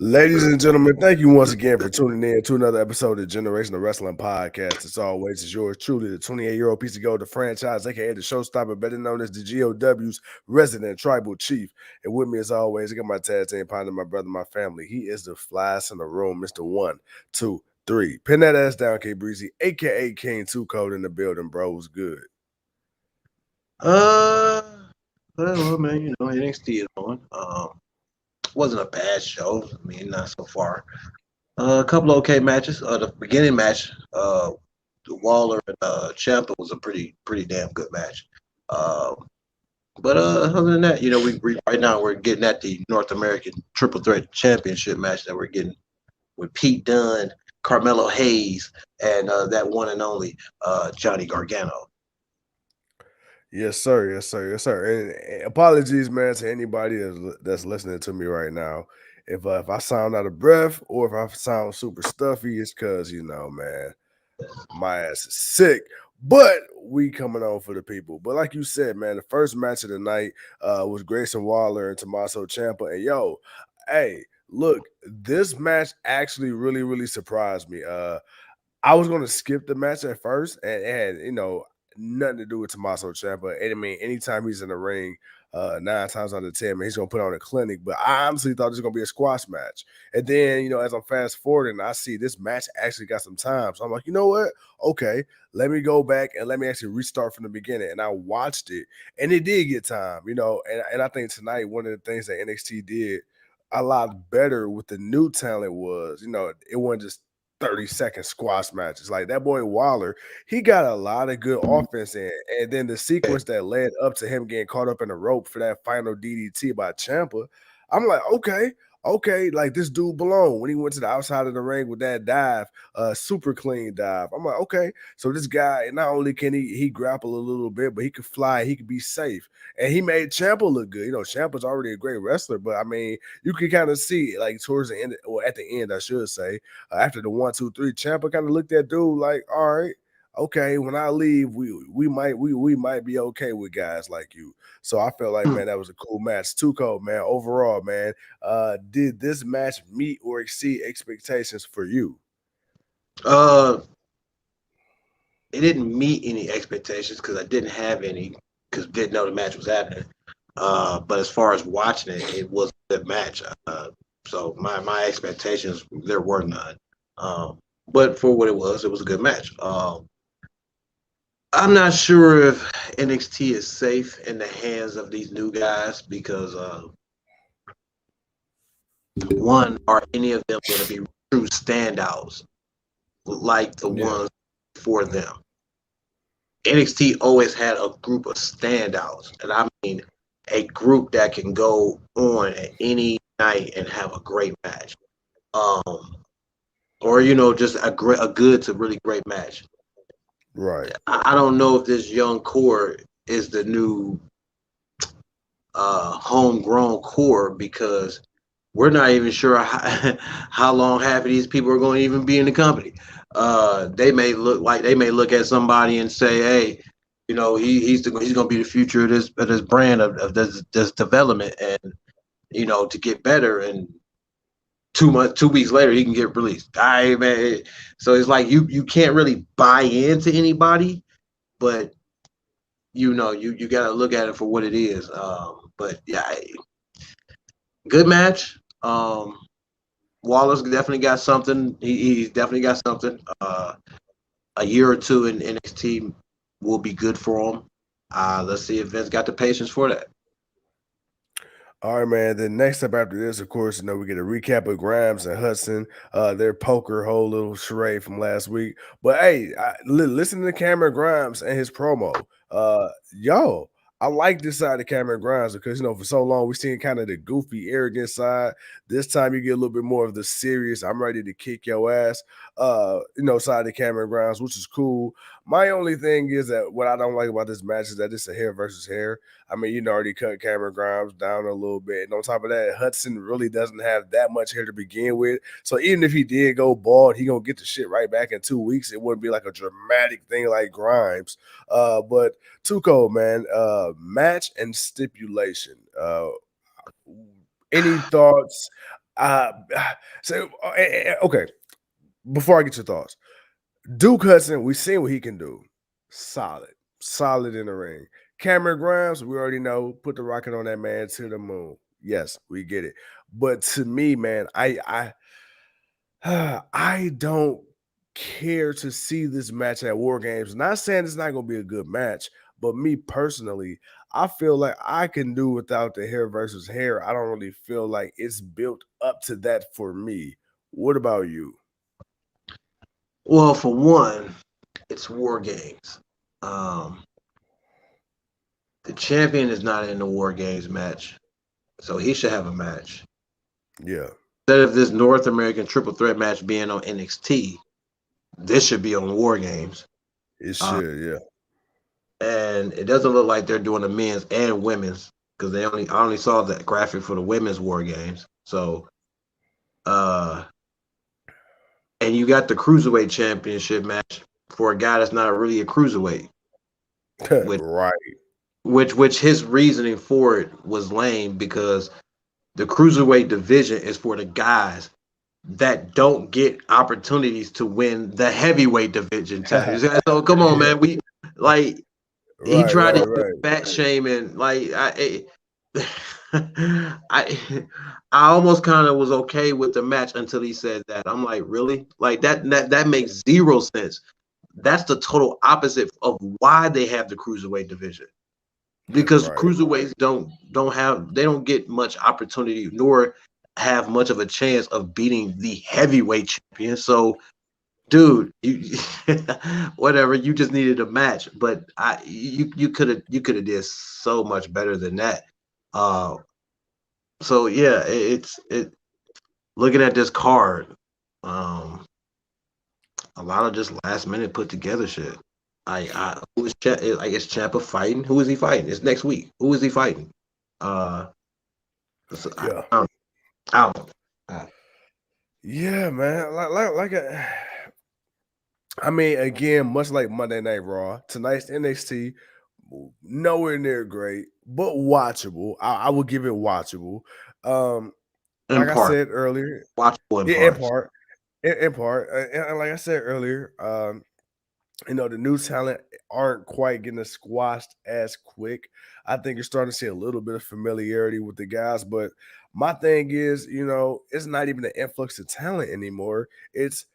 Ladies and gentlemen, thank you once again for tuning in to another episode of the Generational Wrestling Podcast. As always, it's yours truly, the 28-year-old piece of gold, the franchise, aka the showstopper, better known as the GOW's resident tribal chief. And with me, as always, I got my tag team partner, my brother, my family. He is the flyest in the room, Mr. 1, 2, 3. Pin that ass down, K Breezy, aka King 2 Code in the building, bro. Was good. Uh, well, man, NXT is on. Wasn't a bad show. I mean, not so far. A couple of okay matches. The beginning match, Waller and Ciampa was a pretty damn good match. But other than that, we right now we're getting at the North American Triple Threat Championship match that we're getting with Pete Dunne, Carmelo Hayes, and that one and only Johnny Gargano. Yes, sir. Yes, sir. Yes, sir. And apologies, man, to anybody that's listening to me right now. If I sound out of breath or if I sound super stuffy, it's because man, my ass is sick. But we coming on for the people. But like you said, man, the first match of the night was Grayson Waller and Tommaso Ciampa. And hey, look, this match actually really, really surprised me. I was going to skip the match at first, and it had nothing to do with Tommaso Ciampa. And I mean, anytime he's in the ring, 9 times out of 10, man, he's gonna put on a clinic. But I honestly thought it was gonna be a squash match. And then, as I'm fast forwarding, I see this match actually got some time. So I'm like, you know what? Okay, let me go back and let me actually restart from the beginning. And I watched it, and it did get time, and I think tonight one of the things that NXT did a lot better with the new talent was, it wasn't just 30-second squash matches. Like that boy Waller, he got a lot of good offense in. And then the sequence that led up to him getting caught up in the rope for that final DDT by Ciampa, I'm like, okay, like this dude belong. When he went to the outside of the ring with that dive, super clean dive. I'm like, okay, so this guy, not only can he grapple a little bit, but he could fly, he could be safe. And he made Ciampa look good. Ciampa's already a great wrestler, but I mean, you can kind of see like towards the end, or at the end, I should say, after the 1, 2, 3, Ciampa kind of looked at dude like, all right, okay, when I leave, we might be okay with guys like you. So I felt like, man, that was a cool match. Too cold, man. Overall, man, did this match meet or exceed expectations for you? Uh, it didn't meet any expectations because I didn't have any because didn't know the match was happening. But as far as watching it, it was a good match. So my expectations there were none. Um, but for what it was a good match. I'm not sure if NXT is safe in the hands of these new guys because one, are any of them going to be true standouts like the Yeah. ones for them? NXT always had a group of standouts, and I mean a group that can go on at any night and have a great match, um, or just a good to really great match. Right. I don't know if this young core is the new homegrown core because we're not even sure how long half of these people are going to even be in the company. They may look at somebody and say, "Hey, he's going to be the future of this brand of this development, and to get better." And 2 weeks later, he can get released. Man. So it's like you can't really buy into anybody, but you got to look at it for what it is. But yeah, good match. Wallace definitely got something. He's definitely got something. A year or two in NXT will be good for him. Let's see if Vince got the patience for that. All right, man. Then next up after this, of course, we get a recap of Grimes and Hudson, their poker whole little charade from last week. But hey, listen to Cameron Grimes and his promo. Yo, I like this side of Cameron Grimes because for so long we've seen kind of the goofy, arrogant side. This time you get a little bit more of the serious, I'm ready to kick your ass, side of Cameron Grimes, which is cool. My only thing is that what I don't like about this match is that it's a hair versus hair. I mean, already cut Cameron Grimes down a little bit. And on top of that, Hudson really doesn't have that much hair to begin with. So even if he did go bald, he gonna get the shit right back in 2 weeks. It wouldn't be like a dramatic thing like Grimes. But too cold, man. Match and stipulation. Any thoughts? Uh, so okay. Before I get your thoughts, Duke Hudson, we seen what he can do. Solid, solid in the ring. Cameron Grimes, we already know, put the rocket on that man to the moon. Yes, we get it. But to me, man, I don't care to see this match at War Games. Not saying it's not going to be a good match, but me personally, I feel like I can do without the hair versus hair. I don't really feel like it's built up to that for me. What about you? Well, for one, it's War Games. Um, the champion is not in the War Games match, so he should have a match. Yeah, Instead of this North American triple threat match being on NXT, this should be on War Games. it Uh, should. Yeah, and it doesn't look like they're doing the men's and women's because I only saw that graphic for the women's War Games. So, uh, and you got the cruiserweight championship match for a guy that's not really a cruiserweight, which right. which his reasoning for it was lame because the cruiserweight division is for the guys that don't get opportunities to win the heavy division titles. So come on, Yeah, man. We like he right, tried to right, use right. fat shaming. Like I I almost kind of was okay with the match until he said that. I'm like, really? Like that makes zero sense. That's the total opposite of why they have the cruiserweight division. Because Right. cruiserweights they don't get much opportunity nor have much of a chance of beating the heavyweight champion. So, dude, you whatever, you just needed a match, but you could have did so much better than that. Uh, so yeah, it looking at this card, um, a lot of just last minute put together shit. Who is I guess Champa fighting? Who is he fighting? It's next week. Who is he fighting? Uh, so Yeah. I don't know. Uh, Yeah, man. I mean, again, much like Monday Night Raw, tonight's NXT, nowhere near great, but watchable. I would give it watchable. Um, in like I part, said earlier, watchable in yeah, in parts. part, in part, and like I said earlier, the new talent aren't quite getting squashed as quick. I think you're starting to see a little bit of familiarity with the guys, but my thing is, it's not even an influx of talent anymore. It's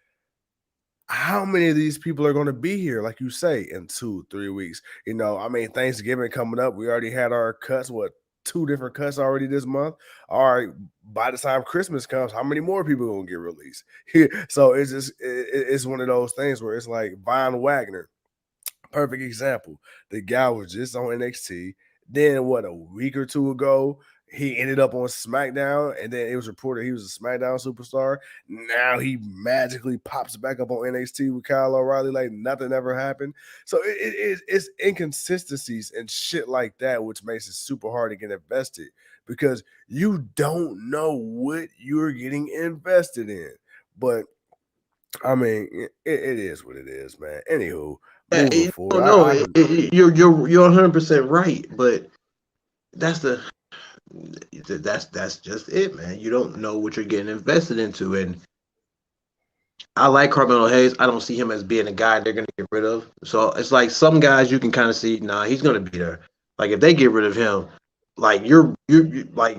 how many of these people are going to be here, like you say, in 2, 3 weeks? I mean, Thanksgiving coming up. We already had our cuts, what, two different cuts already this month. All right, by the time Christmas comes, how many more people are going to get released? So it's just it's one of those things where it's like Von Wagner. Perfect example. The guy was just on NXT. Then what, a week or two ago, he ended up on SmackDown, and then it was reported he was a SmackDown superstar. Now he magically pops back up on NXT with Kyle O'Reilly like nothing ever happened. So it's inconsistencies and shit like that, which makes it super hard to get invested because you don't know what you're getting invested in. But I mean, it is what it is, man. Anywho, moving You forward, don't know. I can. You're 100% right, but that's the that's just it, man. You don't know what you're getting invested into, and I like Carmelo Hayes. I don't see him as being a guy they're gonna get rid of. So it's like some guys you can kind of see, nah, he's gonna be there. Like if they get rid of him, like you like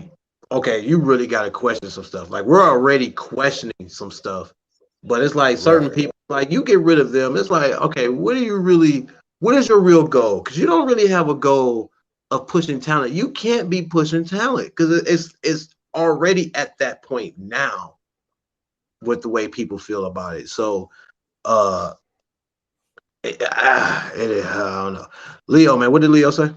okay, you really got to question some stuff. Like we're already questioning some stuff, but it's like certain Right. people, like you get rid of them, it's like okay, what do you really? What is your real goal? Because you don't really have a goal of pushing talent. You can't be pushing talent because it's already at that point now with the way people feel about it. So uh it is, I don't know. Leo, man, what did Leo say?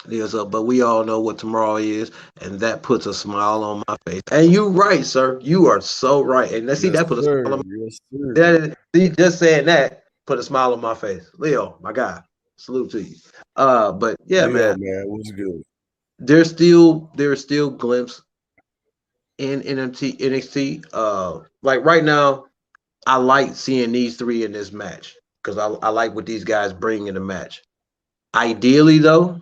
Leo's up, but we all know what tomorrow is, and that puts a smile on my face. And you right, sir. You are so right. And let's see, Yes, that put a smile sir. on Yes, sir. see, just saying that put a smile on my face. Leo, my guy. Salute to you. But yeah, Leo, man, man, what's good? there's still glimpse in NXT. Like right now, I like seeing these three in this match because I like what these guys bring in the match. Ideally, though,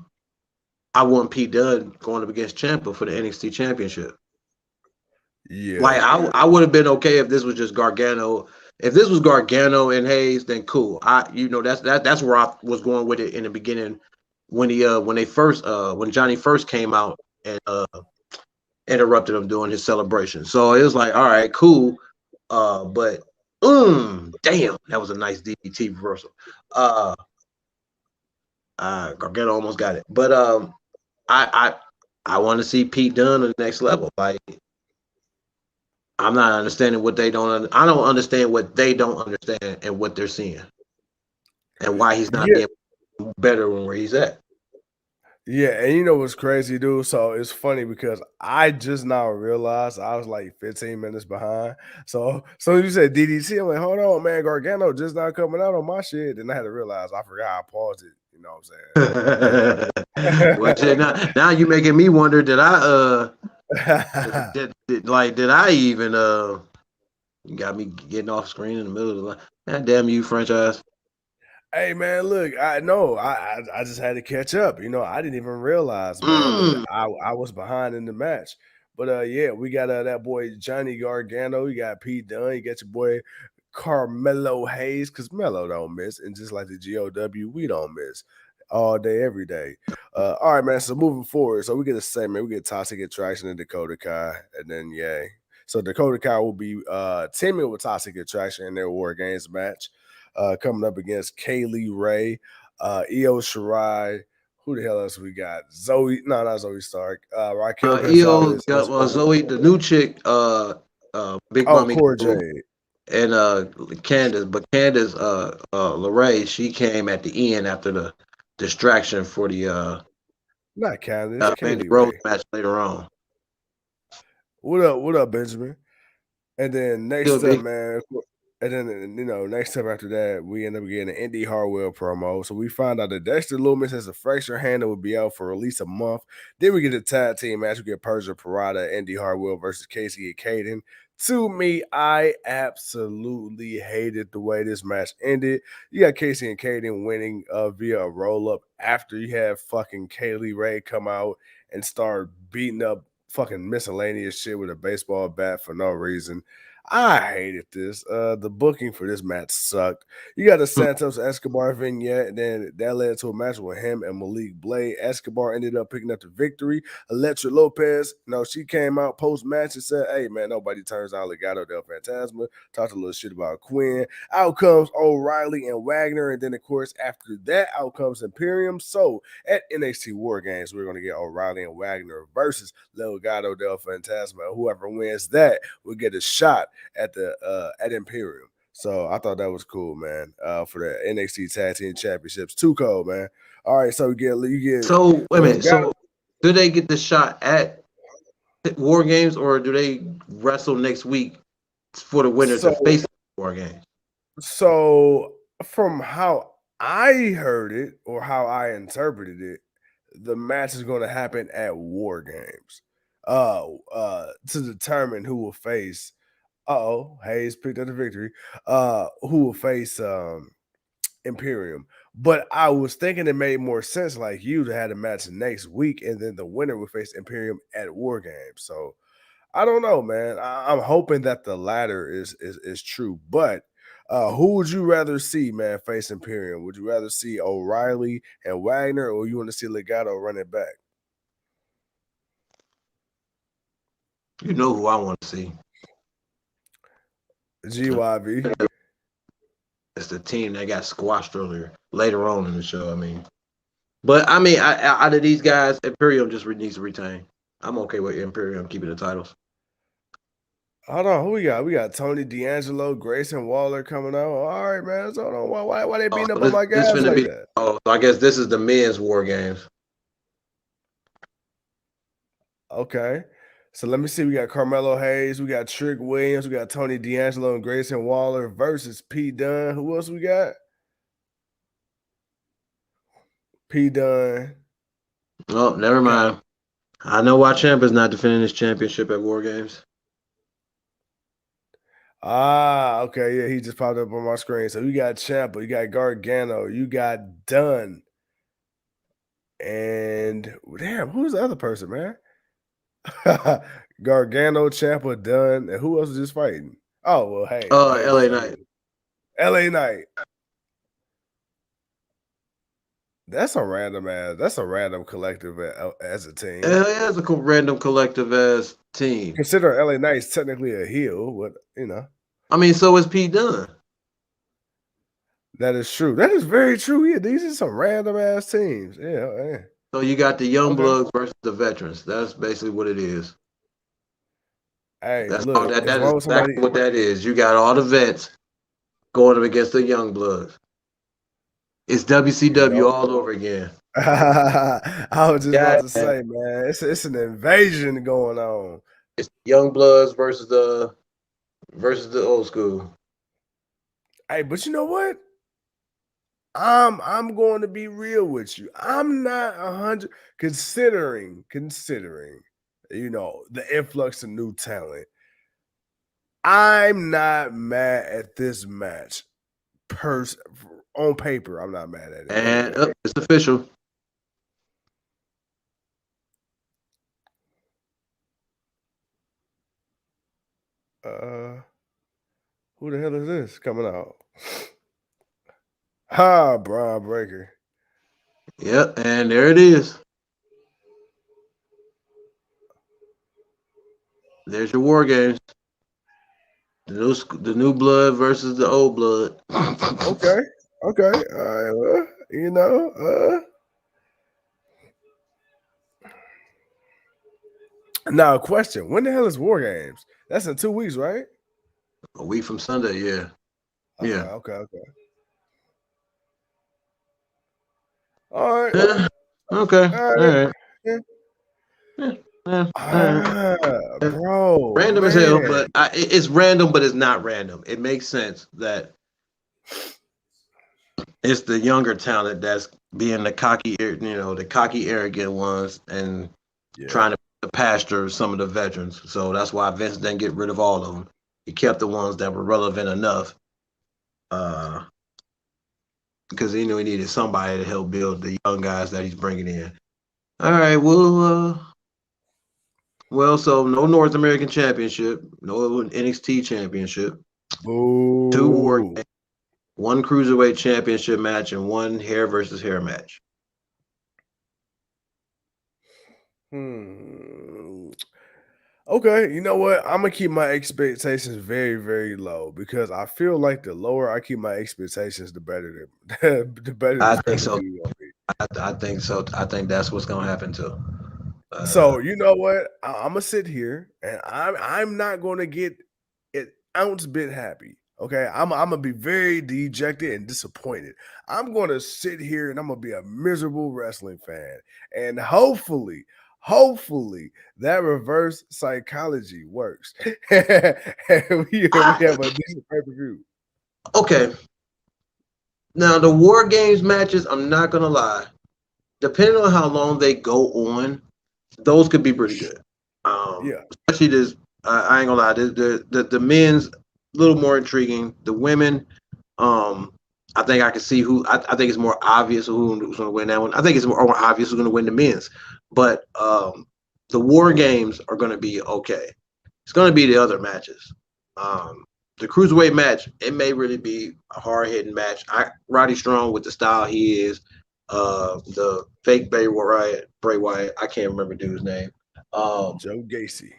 I want Pete Dunne going up against Ciampa for the NXT Championship. Like Yeah. I would have been okay if this was just Gargano. If this was Gargano and Hayes, then cool. That's where I was going with it in the beginning when Johnny first came out and interrupted him doing his celebration. So it was like, all right, cool. But damn, that was a nice DDT reversal. Uh, Gargano almost got it, but I I want to see Pete Dunne on the next level. Like I'm not understanding what they don't. I don't understand what they don't understand and what they're seeing, and why he's not Yeah. being better than where he's at. Yeah, and you know what's crazy, dude? So it's funny because I just now realized I was like 15 minutes behind. So you said DDT, I'm like, hold on, man, Gargano just not coming out on my shit. Then I had to realize I forgot I paused it. You know Well, shit, what now you making me wonder. Did I I'm saying? did I even you got me getting off screen in the middle of the line. God damn you, franchise. Hey man, look, I know I just had to catch up. I didn't even realize, man, that Mm. I was behind in the match. But yeah, we got that boy Johnny Gargano, you got Pete Dunne, you got your boy Carmelo Hayes, because Melo don't miss, and just like the GOW, we don't miss all day, every day. All right, man. So moving forward, so we get a segment, we get Toxic Attraction and Dakota Kai, and then yay. So Dakota Kai will be teaming with Toxic Attraction in their War Games match, coming up against Kaylee Ray, Io Shirai. Who the hell else we got? Zoe, no, not Zoe Stark. Raquel EO Gonzalez, got Esco. Zoe, the new chick, Big Oh, Mommy Core Cool, Jade. and Candace, but Candace Lorray, she came at the end after the distraction for the Not Candace, Mandy Kaylee Rose Ray. match later on. What up? What up, Benjamin? And then next Good up, big. man, and then next up after that, we end up getting an Indy Hartwell promo. So we find out that Dexter Loomis has a fractured hand that will be out for at least a month. Then we get a tag team match. We get Persia Parada, Indy Hartwell versus Casey and Caden. To me, I absolutely hated the way this match ended. You got Casey and Caden winning via a roll up after you have fucking Kaylee Ray come out and start beating up fucking miscellaneous shit with a baseball bat for no reason. I hated this. The booking for this match sucked. You got a Santos Escobar vignette, and then that led to a match with him and Malik Blade. Escobar ended up picking up the victory. Electra Lopez, she came out post match and said, "Hey man, nobody turns on Legado del Fantasma." Talked a little shit about Quinn. Out comes O'Reilly and Wagner, and then of course after that, out comes Imperium. So at NXT War Games, we're gonna get O'Reilly and Wagner versus Legado del Fantasma. Whoever wins that will get a shot at Imperium. So I thought that was cool, man. For the NXT Tag Team Championships, too cold, man. All right, so you get So wait a minute. Legado. So do they get the shot at War Games, or do they wrestle next week for the winner to So face War Games? so from how I heard it or how I interpreted it, the match is going to happen at War Games. To determine who will face. Oh, Hayes picked up the victory. Who will face Imperium. But I was thinking it made more sense, like you, to have a match next week, and then the winner would face Imperium at War Games. So I don't know, man. I'm hoping that the latter is true. But who would you rather see, man, face Imperium? Would you rather see O'Reilly and Wagner, or you want to see Legato run it back? You know who I want to see. GYV. It's the team that got squashed earlier, later on in the show. I mean, but I mean, out of these guys, Imperium just needs to retain. I'm okay with Imperium keeping the titles. Hold on, who we got? We got Tony D'Angelo, Grayson Waller coming out. All right, man. So hold on. Why they Oh, beating so up on my this guys finna like be. that? Oh, so I guess this is the men's War Games. Okay. So let me see. We got Carmelo Hayes, we got Trick Williams, we got Tony D'Angelo and Grayson Waller versus P Dunn. Who else we got? P Dunn. Oh, never Got mind. I know why Champ is not defending his championship at War Games. okay, yeah, he just popped up on my screen. So you got Ciampa, you got Gargano, you got Dunn, and damn, who's the other person, man? Gargano, Champa, Dunn, and who else is just fighting? Oh well, hey, LA Knight. LA Knight. That's a random collective as a team. Hell yeah, it's a random collective ass team. Consider LA Knight's technically a heel, but I mean, so is Pete Dunne. that is true. That is very true. Yeah, these are some random ass teams. Yeah. So you got the young Okay. bloods versus the veterans. That's basically what it is. Hey, That's all look, that. as That is long as somebody, exactly what that is. You got all the vets going up against the young bloods. It's you WCW know, all over again. I was just about Yeah, to say, man, it's an invasion going on. it's young bloods versus the old school. Hey, but you know what? I'm going to be real with you. I'm not 100 considering, the influx of new talent. I'm not mad at this match. Pers on paper, I'm not mad at it. And it's official. Uh, who the hell is this coming out? Ha, Braun Breaker. Yep, and there it is. There's your war games. The new blood versus the old blood. Okay, okay. All right, well, now a question: when the hell is War Games? That's in 2 weeks, right? A week from Sunday, yeah. Okay, Yeah. okay. All right, Yeah. Okay. all All right. right. Yeah. Yeah. Yeah. All right. Yeah. Bro, Random as hell, man. but it's random, but it's not random. It makes sense that it's the younger talent that's being the cocky, arrogant ones, and Yeah. trying to pasture some of the veterans. So that's why Vince didn't get rid of all of them. He kept the ones that were relevant enough, uh, because he knew he needed somebody to help build the young guys that he's bringing in. All right, so no North American Championship, no NXT Championship, two war Boo. games, one Cruiserweight Championship match, and one hair versus hair match. Hmm. Okay, you know what? I'm gonna keep my expectations very, very low because I feel like the lower I keep my expectations, the better the better I this pay think per so. view gonna be. I think so. I think that's what's gonna happen too. Uh, So you know what? I'm gonna sit here and I'm not gonna get an ounce bit happy. Okay, I'm gonna be very dejected and disappointed. I'm gonna sit here and I'm gonna be a miserable wrestling fan, and hopefully that reverse psychology works, and we I, have a decent pay per view. okay, now the war games matches. I'm not gonna lie. Depending on how long they go on, those could be pretty good. Yeah, Especially this. I ain't gonna lie. The men's a little more intriguing. The women, um, I think I can see who. I think it's more obvious who's going to win that one. I think it's more obvious who's going to win the men's. But the war games are going to be okay. It's going to be the other matches. Um, the cruiserweight match, it may really be a hard hitting match. Roddy Strong with the style he is, the fake Bray Wyatt, I can't remember dude's name. Um, Joe Gacy.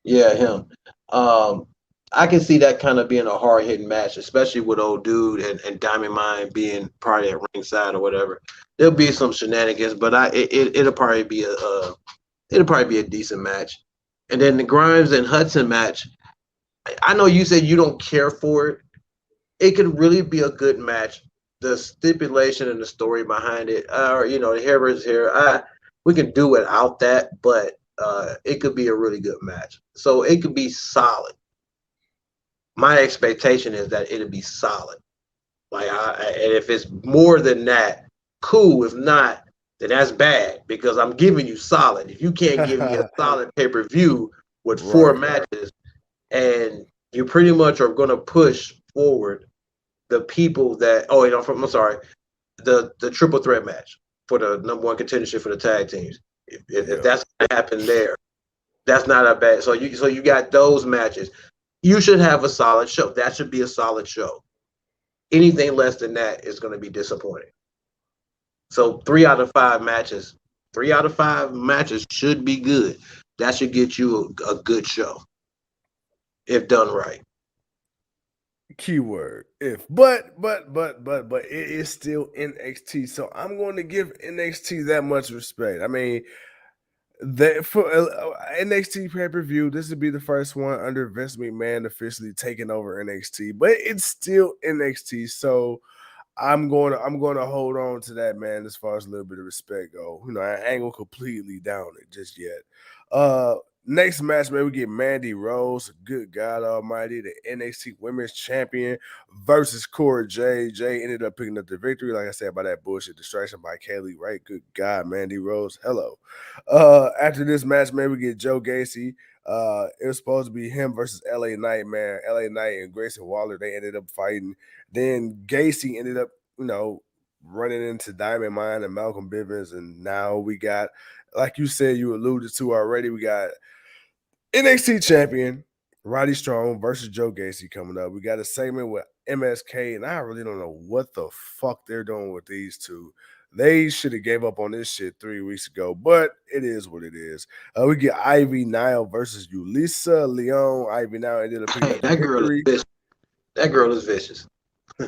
yeah, him. Um, I can see that kind of being a hard hitting match, especially with old dude and Diamond Mine being probably at ringside or whatever. There'll be some shenanigans, but it'll probably be a decent match. And then the Grimes and Hudson match, I know you said you don't care for it. It could really be a good match. The stipulation and the story behind it, or the hair versus hair, we can do without that, but it could be a really good match. So it could be solid. My expectation is that it'll be solid. And if it's more than that, cool. If not, then that's bad because I'm giving you solid. If you can't give me a solid pay per view with four Right. matches, and you pretty much are going to push forward the people that I'm sorry, the triple threat match for the number one contendership for the tag teams. If Yeah. that's going to happen there, That's not a bad. So you got those matches. You should have a solid show. That should be a solid show. Anything less than that is going to be disappointing. So 3 out of 5 matches, 3 out of 5 matches should be good. That should get you a good show if done right. Keyword if, but it is still NXT, so I'm going to give NXT that much respect. I mean, that for NXT pay per view, this would be the first one under Vince McMahon officially taking over NXT, but it's still NXT. So I'm going to hold on to that, man, as far as a little bit of respect go. I ain't gonna completely down it just yet. Uh Next match, man, we get Mandy Rose, good God Almighty, the NXT Women's Champion versus Cora Jade. Jay ended up picking up the victory, like I said, by that bullshit distraction by Kaylee, right? Good God, Mandy Rose, hello. After this match, man, we get Joe Gacy. It was supposed to be him versus LA Knight, man. LA Knight and Grayson Waller, they ended up fighting. Then Gacy ended up, running into Diamond Mine and Malcolm Bivens. And now we got, like you said, you alluded to already, we got NXT champion Roddy Strong versus Joe Gacy coming up. We got a segment with MSK, and I really don't know what the fuck they're doing with these two. They should have gave up on this shit 3 weeks ago, but it is what it is. We get Ivy Nile versus Ulisa Leon. Ivy Nile ended up picking Hey, up the that girl is victory. vicious. That girl is vicious.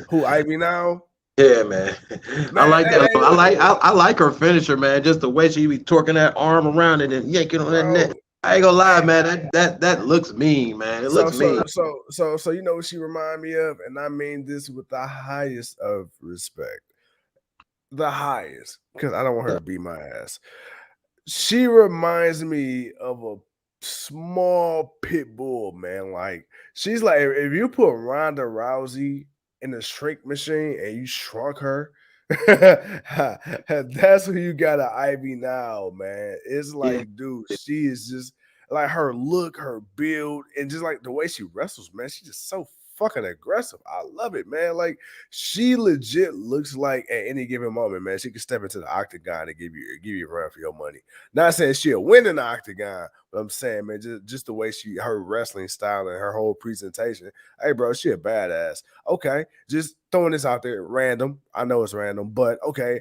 Who, Ivy Nile? Yeah, man. I Man, like that. hey, I like her finisher, man. Just the way she be twerking that arm around it and yanking on that neck. bro. I ain't gonna lie, Hey, man. That looks mean, man. It so looks mean. so so so so you know what she remind me of, and I mean this with the highest of respect, the highest, because I don't want her to beat my ass. She reminds me of a small pit bull, man. Like she's like if you put Ronda Rousey in a shrink machine and you shrunk her, that's who you got an Ivy now, man. It's Yeah. like, dude, she is just like her look, her build, and just like the way she wrestles, man. She's just so fucking aggressive. I love it, man. Like she legit looks like at any given moment, man, she can step into the octagon and give you a run for your money. Not saying she'll win in the octagon, but I'm saying, man, just the way her wrestling style and her whole presentation. Hey, bro, she a badass. Okay, just throwing this out there, random. I know it's random, but okay.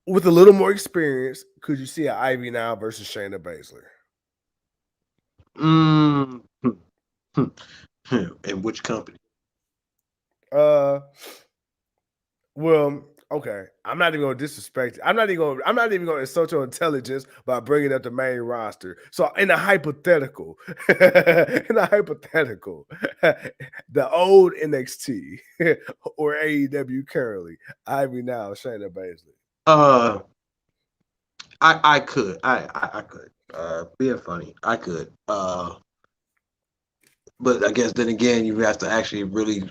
With a little more experience, could you see an Ivy now versus Shayna Baszler? Mm. In which company? Uh, well, okay. I'm not even gonna disrespect. I'm not even gonna insult your intelligence by bringing up the main roster. So in a hypothetical, the old NXT or AEW currently, Ivy now, Shayna Baszler. Uh, I could. I could. Being funny, I could. But I guess then again, you have to actually really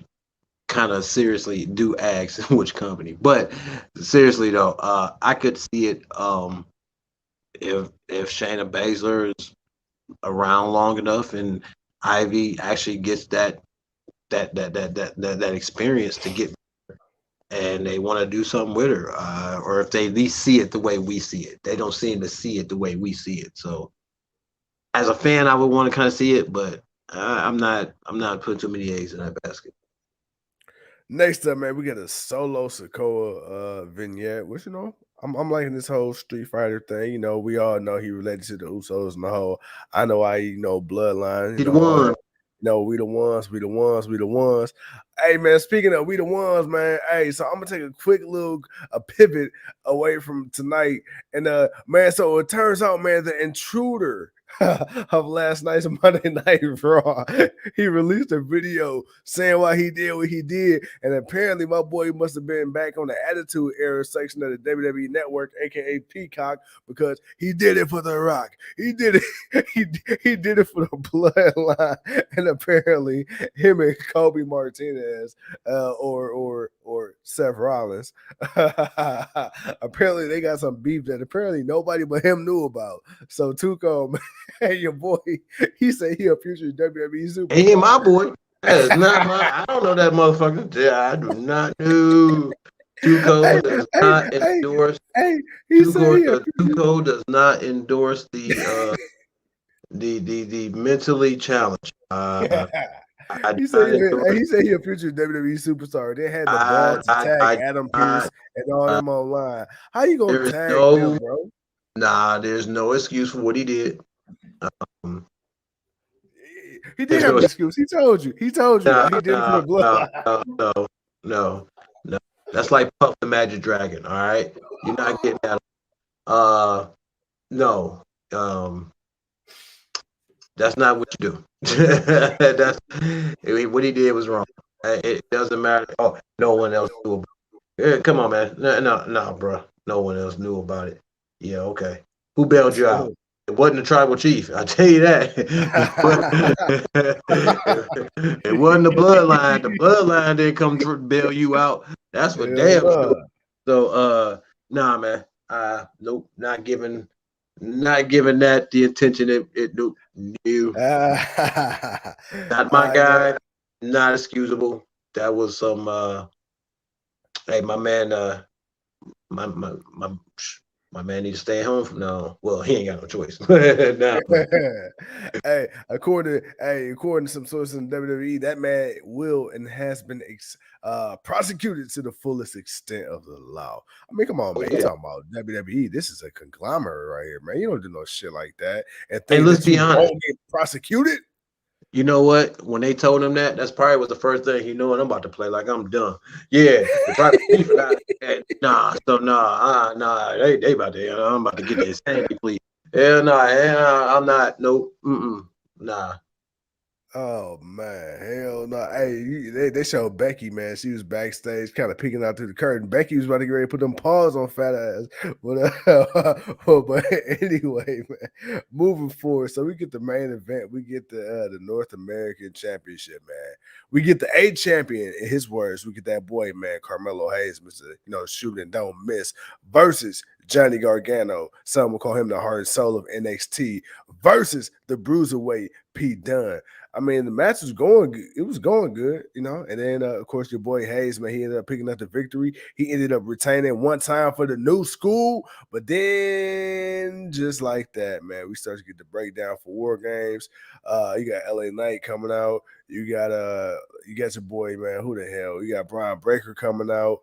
kind of seriously do ask which company. But seriously though, I could see it. If Shayna Baszler is around long enough and Ivy actually gets that experience to get, and they want to do something with her, or if they at least see it the way we see it. They don't seem to see it the way we see it. So as a fan, I would want to kind of see it, but I'm not putting too many eggs in that basket. Next up, man, we got a solo Sokoa vignette, which I'm liking this whole Street Fighter thing. We all know he related to the Usos and the whole I know I bloodline, He the one. we the ones, we the ones, we the ones. Hey man, speaking of we the ones, man. Hey, so I'm gonna take a quick little a pivot away from tonight. And man, so it turns out, man, the intruder of last night's Monday Night Raw. He released a video saying why he did what he did, and apparently my boy must have been back on the Attitude Era section of the WWE Network, aka Peacock, because he did it for The Rock. He did it. He did it for the bloodline, and apparently him and Kobe Martinez, or Seth Rollins, apparently they got some beef that apparently nobody but him knew about. So Tuco, hey, your boy, he said he a future WWE He ain't superstar. my boy. That is not my. I don't know that motherfucker. Yeah, I do not know. Tuco Hey, does hey, not hey, endorse. hey. He said he a future. Tuco does not endorse the mentally challenged. I do He said not endorse. he a future WWE superstar. They had the balls to tag I do Adam not. Pearce and all Uh, them online. How you gonna there is tag no them, bro? there's no excuse for what he did. Um, He did there's have no an excuse. He told you. He told you. no He did it for no the no bloodline. no no no no. That's like Puff the Magic Dragon. All right, you're not getting that. No. Um, that's not what you do. That's what he did was wrong. It doesn't matter. Oh, no one else knew about it. Come on, man. No, bro. No one else knew about it. Yeah, okay. Who bailed you out? It wasn't the tribal chief. I tell you that. It wasn't the bloodline. The bloodline didn't come to bail you out. That's for Hell damn sure. no. So, nah, man. Nope. Not giving that the attention it nope. New. Not my I know. guy. Not excusable. That was some. Hey, my man. My my my my man need to stay at home. No, well, he ain't got no choice. Nah, man. According to some sources in WWE, that man will and has been prosecuted to the fullest extent of the law. I mean, come on, Oh man. You yeah. talking about WWE? This is a conglomerate right here, man. You don't do no shit like that and Hey, think let's that be you honest. won't get prosecuted. You know what? When they told him that, that's probably was the first thing he knew. And I'm about to play like I'm done. Yeah, the tribal chief. Nah, so nah. They about to. I'm about to get this sanity plea. I'm not. Nope. Nah. Oh man, hell no! Hey, they showed Becky, man. She was backstage, kind of peeking out through the curtain. Becky was about to get ready to put them paws on fat ass. But anyway, man, moving forward, so we get the main event. We get the North American Championship, man. We get the A champion. In his words, we get that boy, man, Carmelo Hayes, Mister, shoot and don't miss, versus Johnny Gargano. Some will call him the heart and soul of NXT, versus the Bruiserweight Pete Dunne. I mean, the match was going good. It was going good, And then, of course, your boy Hayes, man, he ended up picking up the victory. He ended up retaining one time for the new school. But then, just like that, man, we start to get the breakdown for War Games. You got LA Knight coming out. You got your boy, man. Who the hell? You got Brian Breaker coming out.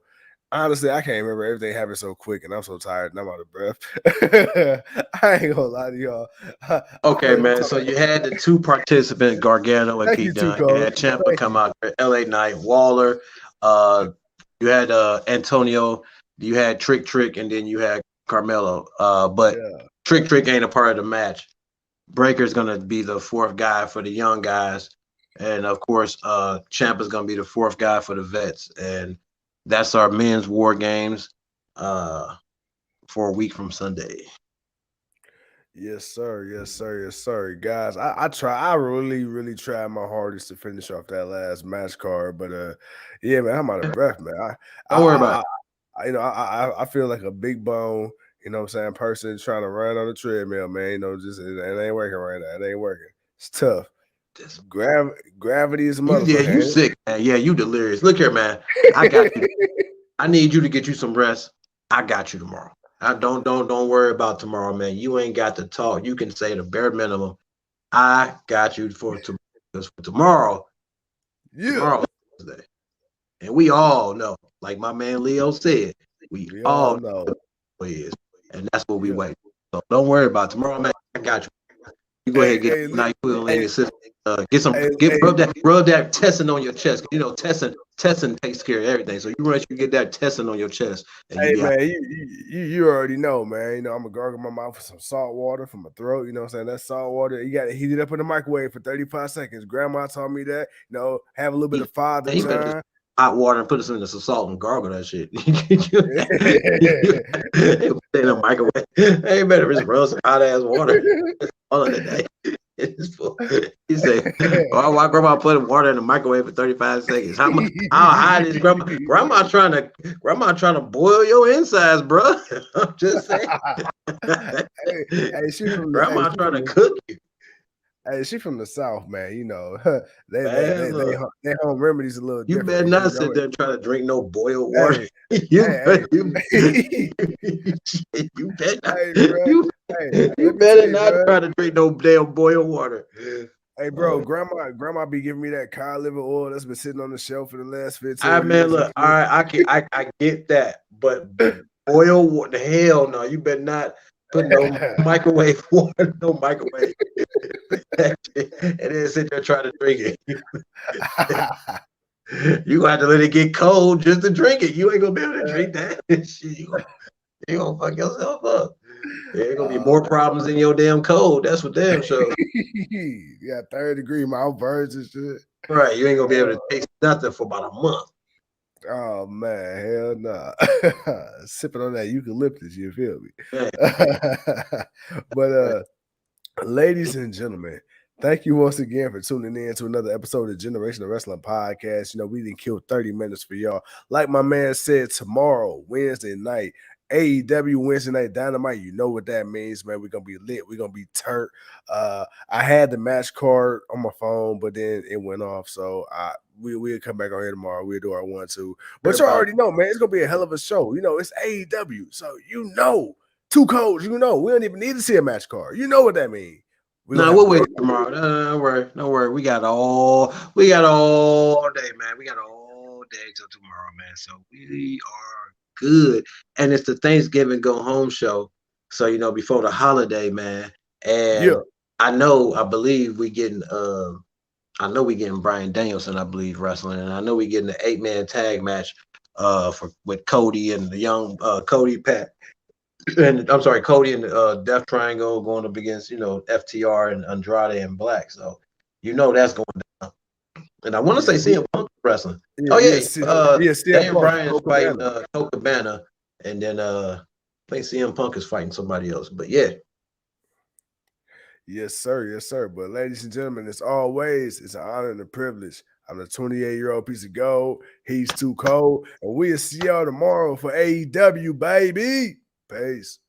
Honestly, I can't remember everything happened so quick, and I'm so tired and I'm out of breath. I ain't gonna lie to y'all. Okay, man. So you had the two participants, Gargano and Thank you, Pete Dunne. You Tuco. had Ciampa Thank come you. out there, LA Knight, Waller. Uh, you had Antonio. You had Trick, and then you had Carmelo. But Yeah. Trick ain't a part of the match. Breaker's gonna be the fourth guy for the young guys, and of course, Ciampa's gonna be the fourth guy for the vets. And that's our men's War Games for a week from Sunday. Yes, sir. Yes, sir. Yes, sir. Guys, I really, really tried my hardest to finish off that last match card, but yeah, man, I'm out of breath, man. I Don't worry about I, I I feel like a big bone, what I'm saying, person trying to run on the treadmill, man. Just it ain't working right now. It ain't working. It's tough. it. Gravity is a You motherfucker, sick, man. Yeah, you delirious. Look here, man. I got you. ain't I need you to get you some rest. I got you tomorrow. I don't worry about tomorrow, man. You ain't got to talk. You can say the bare minimum. I got you for tomorrow. Because for tomorrow, it? Yeah. tomorrow is Thursday. And we all know, like my man Leo said, we We all all know know. what it is. And that's what we Yeah. wait. So don't worry about tomorrow, man. I got you. You go ahead Hey, and get hey, a nice quill in hey, your system. Get some hey, get hey, rub that testing on your chest. Testing takes care of everything. So you run you get that testing on your chest and you Hey be out. man, you already know, man. I'm gonna gargle my mouth with some salt water from my throat. You know what I'm saying? That salt water, you gotta heat it up in the microwave for 35 seconds. Grandma taught me that. Have a little bit of Father You better just John. hot water and put some in some salt and gargle that shit. You put it in the microwave. Hey, better just rub some hot ass water all in the day. He said, "Oh, why grandma put water in the microwave for 35 seconds? How hot is grandma? Grandma trying to boil your insides, bro. I'm just saying. hey, hey, Grandma she trying from to the cook you. Hey, she from the South, man. You know, they they Man, they they look, ho- their home remedies a little you better different. You not know, sit there and try to drink no boiled water. hey, you, hey, you, hey, you better not, hey, bro. you, Hey, you let me tell better you, not bro. try to drink no damn boiled water. Hey, bro, Uh, grandma be giving me that cod liver oil that's been sitting on the shelf for the last I 15 man, years. You look, all feel right, I get that, but boil water, hell no, you better not put no microwave water, no microwave, and then sit there trying to drink it. You gonna have to let it get cold just to drink it. You ain't gonna be able to drink that shit. You gonna fuck yourself up. There's gonna be Oh, more problems in your damn cold. That's what damn show. yeah, third-degree mouth burns and shit. Right, you ain't gonna be able to taste nothing for about a month. Oh man, hell no. Sipping on that eucalyptus, you feel me? Man, But ladies and gentlemen, thank you once again for tuning in to another episode of Generational Wrestling Podcast. You know, we didn't kill 30 minutes for y'all. Like my man said, tomorrow, Wednesday night, AEW Wednesday Night Dynamite. You know what that means, man. We're gonna be lit. We're gonna be turned. I had the match card on my phone, but then it went off. So we'll come back on here tomorrow. We'll do our 1-2. But you everybody. already know, man, it's gonna be a hell of a show. You know, it's AEW. So you know. Two codes, you know, we don't even need to see a match card. You know what that means. We're gonna No, have a we'll wait great tomorrow. No, don't worry, don't worry. We got all day, man. We got all day till tomorrow, man. So we are good. And it's the Thanksgiving go home show. So before the holiday, man. yeah. And I believe I know we getting Brian Danielson, I believe, wrestling, and I know we getting the 8-man tag match with Cody and the young Cody Pat and I'm sorry, Cody and Death Triangle going up against FTR and Andrade and Black. So that's going down. And I want to say Yeah, CM Punk wrestling. yeah, Oh yeah, yeah, CM Daniel Punk, Bryan is Colt fighting Cabana. Colt Cabana, and then I think CM Punk is fighting somebody else. But yeah, Yes, sir, yes, sir. But ladies and gentlemen, as always, it's an honor and a privilege. I'm the 28-year-old piece of gold. He's too cold. And we'll see y'all tomorrow for AEW, baby. Peace.